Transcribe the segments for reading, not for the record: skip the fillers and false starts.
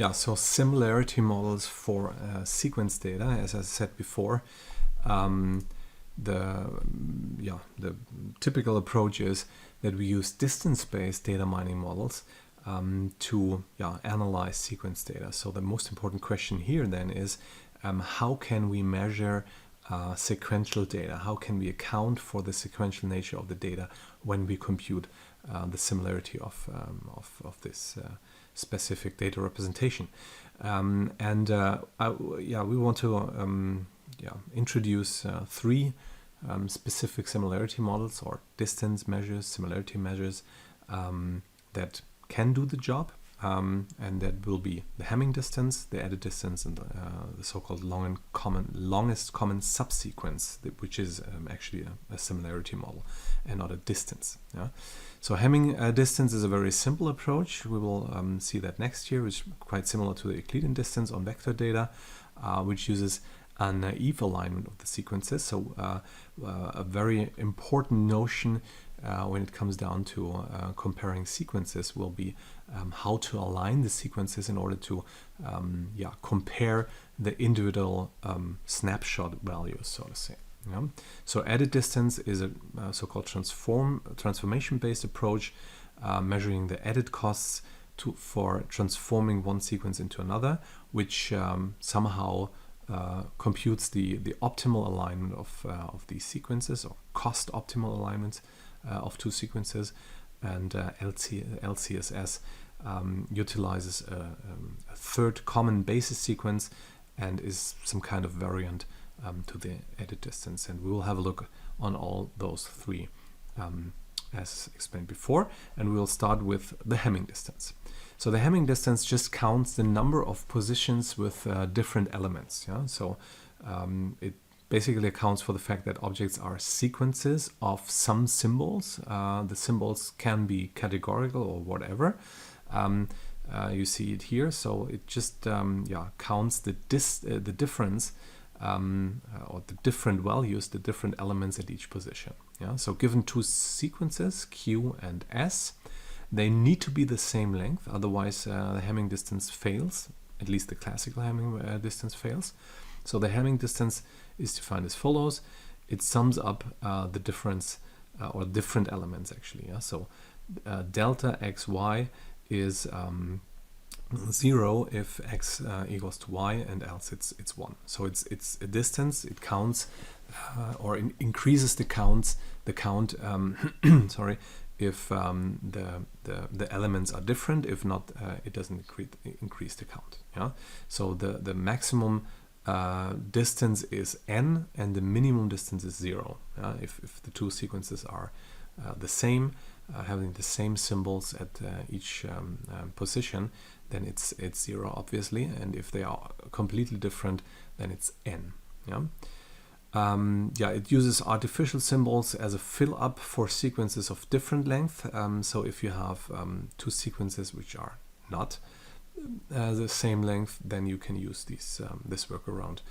Yeah, so similarity models for sequence data, as I said before, the typical approach is that we use distance-based data mining models to analyze sequence data. So the most important question here then is how can we measure sequential data? How can we account for the sequential nature of the data when we compute the similarity of this specific data representation? We want to introduce three specific similarity models or distance measures, similarity measures that can do the job, and that will be the Hamming distance, the edit distance, and the so-called longest common subsequence, which is actually a similarity model and not a distance. Yeah? So Hamming distance is a very simple approach. We will see that next year, which is quite similar to the Euclidean distance on vector data, which uses a naive alignment of the sequences. So a very important notion when it comes down to comparing sequences will be how to align the sequences in order to compare the individual snapshot values, so to say. Yeah? So edit distance is a so-called transformation-based approach, measuring the edit costs for transforming one sequence into another, which somehow computes the optimal alignment of these sequences, or cost optimal alignments of two sequences. And LCSS utilizes a third common basis sequence and is some kind of variant to the edit distance. And we will have a look on all those three as explained before, and we will start with the Hamming distance. So the Hamming distance just counts the number of positions with different elements. Yeah? So it basically accounts for the fact that objects are sequences of some symbols. The symbols can be categorical or whatever. You see it here. So it just counts the difference or the different values, the different elements at each position. Yeah? So given two sequences, Q and S, they need to be the same length, otherwise the Hamming distance fails, at least the classical Hamming distance fails. So the Hamming distance is defined as follows. It sums up the difference or different elements actually. Yeah? So delta xy is 0 if x equals to y, and else it's 1. So it's a distance. It counts or increases the count sorry, if the elements are different. If not, it doesn't increase the count. Yeah. So the maximum distance is n, and the minimum distance is 0. If the two sequences are the same, having the same symbols at each position, then it's 0 obviously, and if they are completely different, then it's n. Yeah. It uses artificial symbols as a fill-up for sequences of different length. So if you have two sequences which are not the same length, then you can use this workaround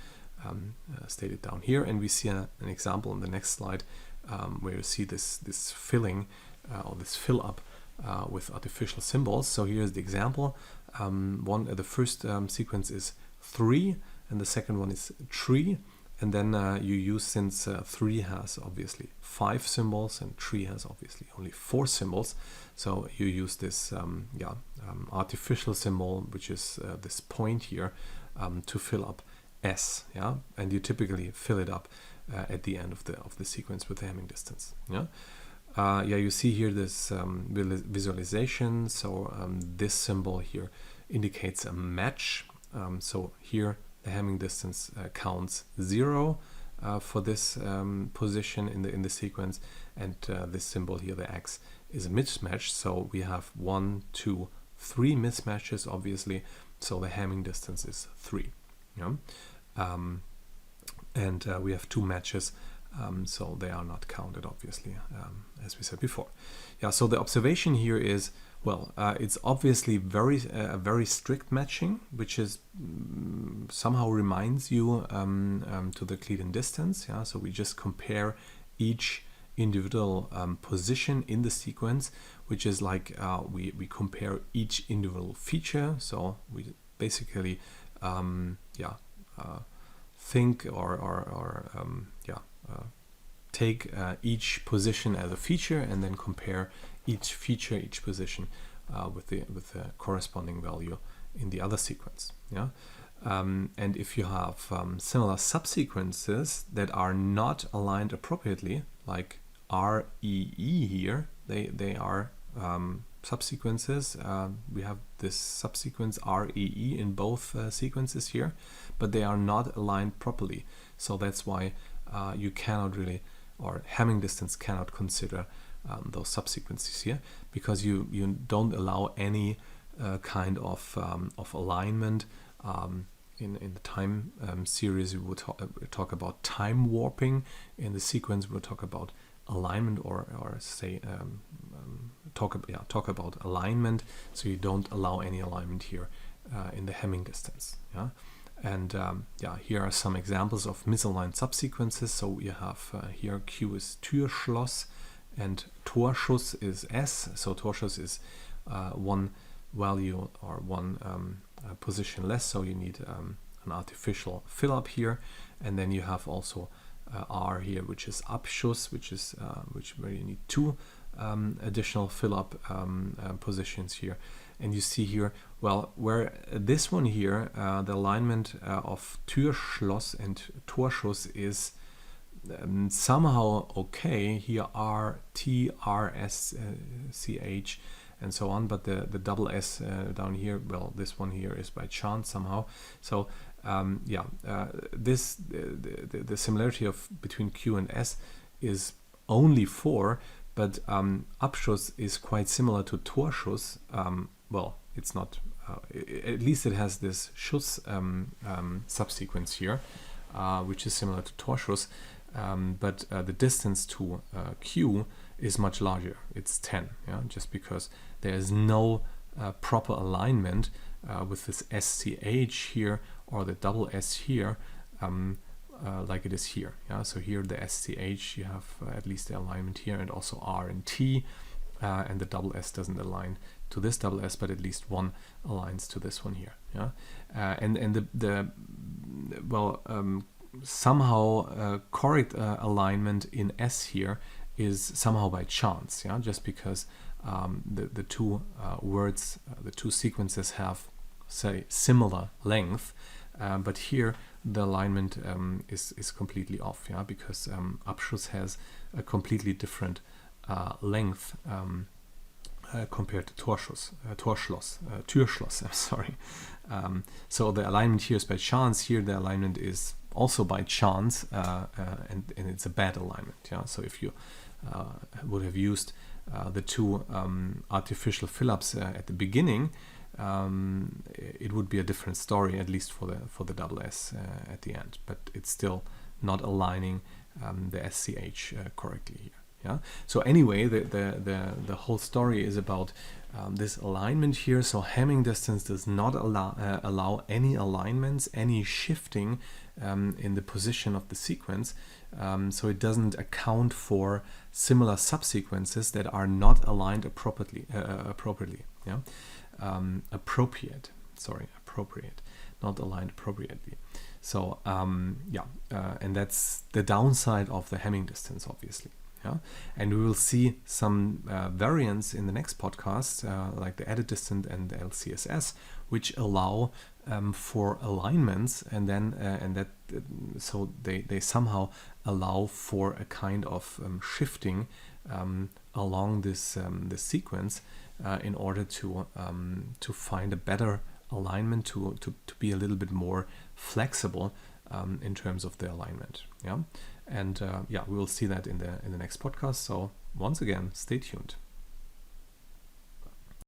stated down here. And we see an example on the next slide where you see this filling or this fill-up with artificial symbols. So here's the example. The first sequence is 3, and the second one is tree. And then you use, since 3 has obviously 5 symbols and tree has obviously only 4 symbols, so you use this artificial symbol, which is this point here, to fill up S. Yeah, and you typically fill it up at the end of the sequence with the Hamming distance. Yeah. You see here this visualization. So this symbol here indicates a match. So here the Hamming distance counts 0 for this position in the sequence, and this symbol here, the X, is a mismatch. So we have 1, 2, 3 mismatches obviously. So the Hamming distance is 3. Yeah? And we have 2 matches. So they are not counted, obviously, as we said before. Yeah. So the observation here is, well, it's obviously a very strict matching, which is somehow reminds you to the Euclidean distance. Yeah. So we just compare each individual position in the sequence, which is like we compare each individual feature. So we basically think take each position as a feature and then compare each position with the corresponding value in the other sequence. And if you have similar subsequences that are not aligned appropriately, like REE here, they are subsequences. We have this subsequence REE in both sequences here, but they are not aligned properly. So that's why you cannot really, or Hamming distance cannot consider those subsequences here, because you don't allow any kind of alignment. In the time series, we will talk about time warping. In the sequence, we'll talk about alignment, or say talk about alignment. So you don't allow any alignment here in the Hamming distance. And here are some examples of misaligned subsequences. So you have here Q is Türschloss and Torschuss is S. So Torschuss is one value or one position less, so you need an artificial fill up here. And then you have also R here, which is Abschuss, which is where you need two additional fill up positions here. And you see here, well, where this one here, the alignment of Türschloss and Torschuss is somehow okay. Here R, T, R, S, C, H, and so on. But the double S down here, well, this one here is by chance somehow. So this the similarity between Q and S is only 4, but Abschuss is quite similar to Torschuss. Well, it's not. At least it has this Schuss subsequence here, which is similar to Torschuss. But the distance to Q is much larger. It's 10, just because there is no proper alignment with this SCH here or the double S here, like it is here. So here the SCH, you have at least the alignment here, and also R and T, and the double S doesn't align to this double S, but at least one aligns to this one here. And somehow correct alignment in S here is somehow by chance, just because the two words, the two sequences have, say, similar length, but here the alignment is completely off, because Abschuss has a completely different length compared to Türschloss, I'm sorry. So the alignment here is by chance. Here the alignment is also by chance, and it's a bad alignment. So if you would have used the two artificial fill-ups at the beginning, it would be a different story, at least for the double S at the end. But it's still not aligning the SCH correctly here. So anyway, the whole story is about this alignment here. So Hamming distance does not allow any alignments, any shifting in the position of the sequence. So it doesn't account for similar subsequences that are not aligned appropriately. Appropriate, not aligned appropriately. So and that's the downside of the Hamming distance, obviously. And we will see some variants in the next podcast, like the edit distance and the LCSS, which allow for alignments, and then so they somehow allow for a kind of shifting along this sequence in order to find a better alignment, to be a little bit more flexible in terms of the alignment. And we will see that in the next podcast. So once again, stay tuned.